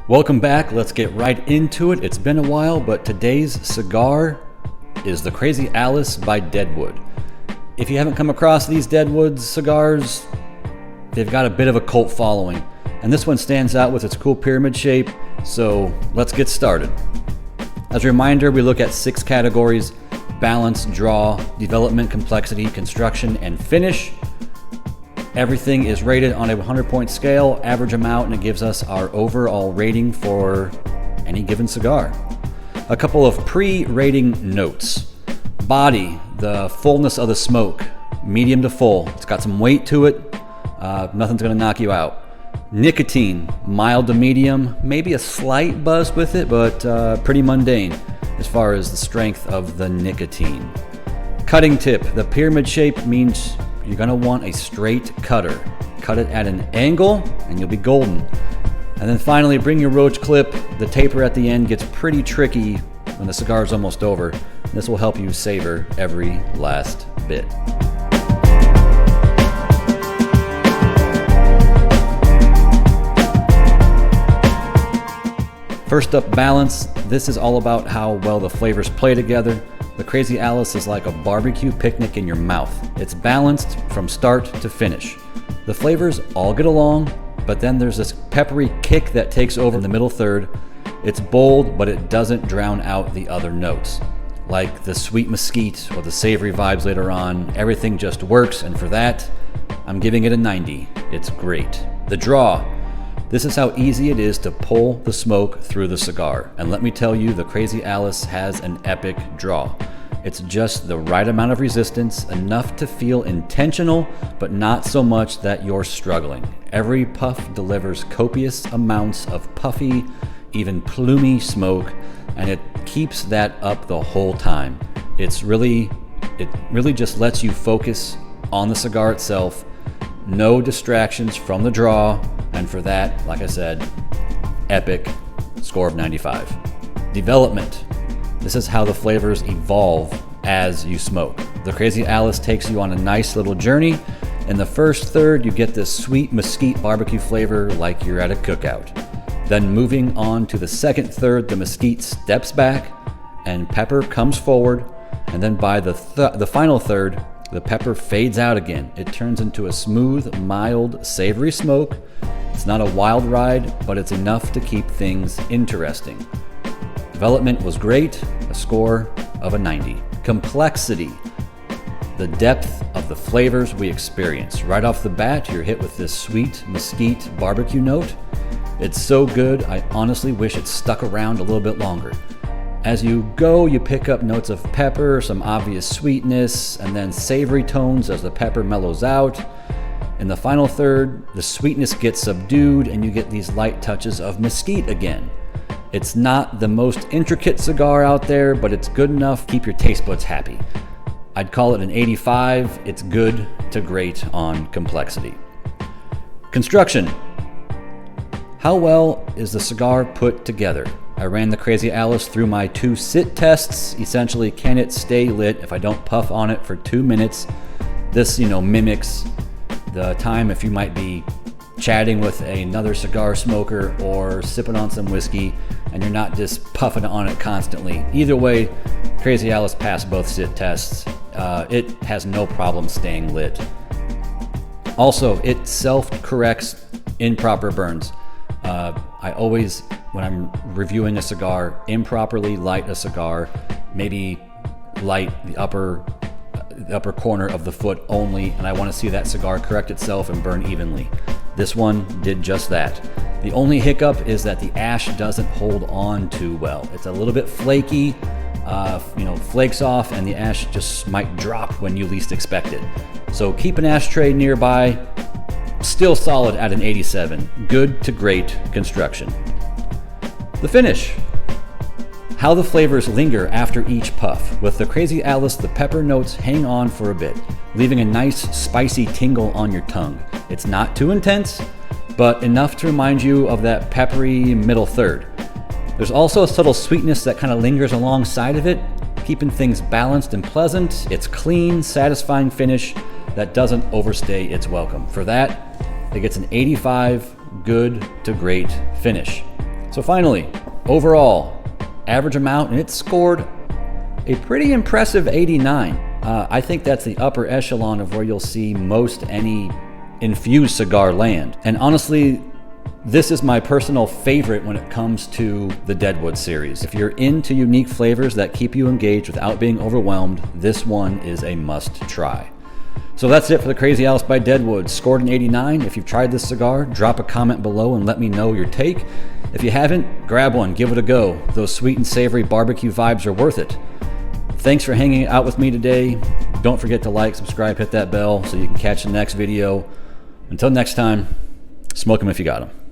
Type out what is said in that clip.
Welcome back. Let's get right into it. It's been a while, but today's cigar is the Crazy Alice by Deadwood. If you haven't come across these Deadwood cigars, they've got a bit of a cult following, and this one stands out with its cool pyramid shape, so let's get started. As a reminder, we look at 6 categories: balance, draw, development, complexity, construction, and finish. Everything is rated on a 100-point scale, average them out, and it gives us our overall rating for any given cigar. A couple of pre-rating notes. Body, the fullness of the smoke, medium to full. It's got some weight to it. Nothing's going to knock you out. Nicotine, mild to medium, maybe a slight buzz with it, but pretty mundane as far as the strength of the nicotine. Cutting tip, the pyramid shape means you're going to want a straight cutter. Cut it at an angle and you'll be golden. And then finally, bring your roach clip. The taper at the end gets pretty tricky when the cigar is almost over. This will help you savor every last bit. First up, balance. This is all about how well the flavors play together. The Crazy Alice is like a barbecue picnic in your mouth. It's balanced from start to finish. The flavors all get along, but then there's this peppery kick that takes over in the middle third. It's bold, but it doesn't drown out the other notes. Like the sweet mesquite or the savory vibes later on, everything just works, and for that, I'm giving it a 90. It's great. The draw. This is how easy it is to pull the smoke through the cigar. And let me tell you, the Crazy Alice has an epic draw. It's just the right amount of resistance, enough to feel intentional, but not so much that you're struggling. Every puff delivers copious amounts of puffy, even plumy smoke, and it keeps that up the whole time. It really just lets you focus on the cigar itself. No distractions from the draw. And for that, like I said, epic, score of 95. Development. This is how the flavors evolve as you smoke. The Crazy Alice takes you on a nice little journey. In the first third, you get this sweet mesquite barbecue flavor like you're at a cookout. Then moving on to the second third, the mesquite steps back and pepper comes forward. And then by the final third, the pepper fades out again. It turns into a smooth, mild, savory smoke. It's not a wild ride, but it's enough to keep things interesting. Development was great, a score of a 90. Complexity, the depth of the flavors we experience. Right off the bat, you're hit with this sweet mesquite barbecue note. It's so good, I honestly wish it stuck around a little bit longer. As you go, you pick up notes of pepper, some obvious sweetness, and then savory tones as the pepper mellows out. In the final third, the sweetness gets subdued and you get these light touches of mesquite again. It's not the most intricate cigar out there, but it's good enough to keep your taste buds happy. I'd call it an 85. It's good to great on complexity. Construction. How well is the cigar put together? I ran the Crazy Alice through my 2 sit tests. Essentially, can it stay lit if I don't puff on it for 2 minutes? This, mimics the time if you might be chatting with another cigar smoker or sipping on some whiskey and you're not just puffing on it constantly. Either way, Crazy Alice passed both sit tests. It has no problem staying lit. Also, it self-corrects improper burns. I always, when I'm reviewing a cigar, improperly light a cigar, maybe light the upper corner of the foot only, and I want to see that cigar correct itself and burn evenly. This one did just that. The only hiccup is that the ash doesn't hold on too well. It's a little bit flaky, flakes off, and the ash just might drop when you least expect it. So keep an ashtray nearby. Still solid at an 87. Good to great construction. The finish. How the flavors linger after each puff. With the Crazy Alice, the pepper notes hang on for a bit, leaving a nice spicy tingle on your tongue. It's not too intense, but enough to remind you of that peppery middle third. There's also a subtle sweetness that kind of lingers alongside of it, keeping things balanced and pleasant. It's clean, satisfying finish that doesn't overstay its welcome. For that, it gets an 85, good to great finish. So finally, overall, average amount, and it scored a pretty impressive 89. I think that's the upper echelon of where you'll see most any infused cigar land. And honestly, this is my personal favorite when it comes to the Deadwood series. If you're into unique flavors that keep you engaged without being overwhelmed, this one is a must try. So that's it for the Crazy Alice by Deadwood. Scored an 89. If you've tried this cigar, drop a comment below and let me know your take. If you haven't, grab one, give it a go. Those sweet and savory barbecue vibes are worth it. Thanks for hanging out with me today. Don't forget to like, subscribe, hit that bell so you can catch the next video. Until next time, smoke them if you got them.